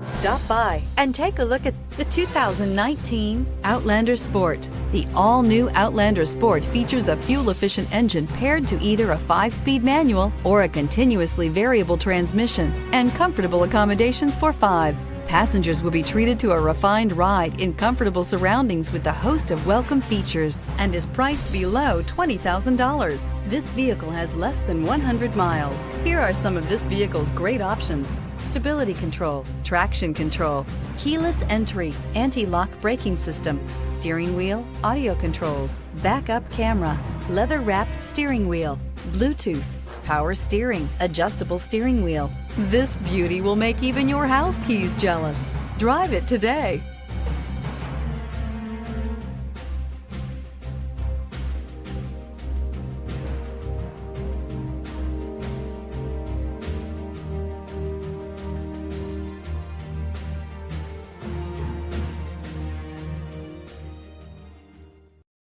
Stop by and take a look at the 2019 Outlander Sport. The all-new Outlander Sport features a fuel-efficient engine paired to either a 5-speed manual or a continuously variable transmission and comfortable accommodations for 5. Passengers will be treated to a refined ride in comfortable surroundings with a host of welcome features and is priced below $20,000. This vehicle has less than 100 miles. Here are some of this vehicle's great options: stability control, traction control, keyless entry, anti-lock braking system, steering wheel audio controls, backup camera, leather-wrapped steering wheel, Bluetooth, power steering, adjustable steering wheel. This beauty will make even your house keys jealous. Drive it today.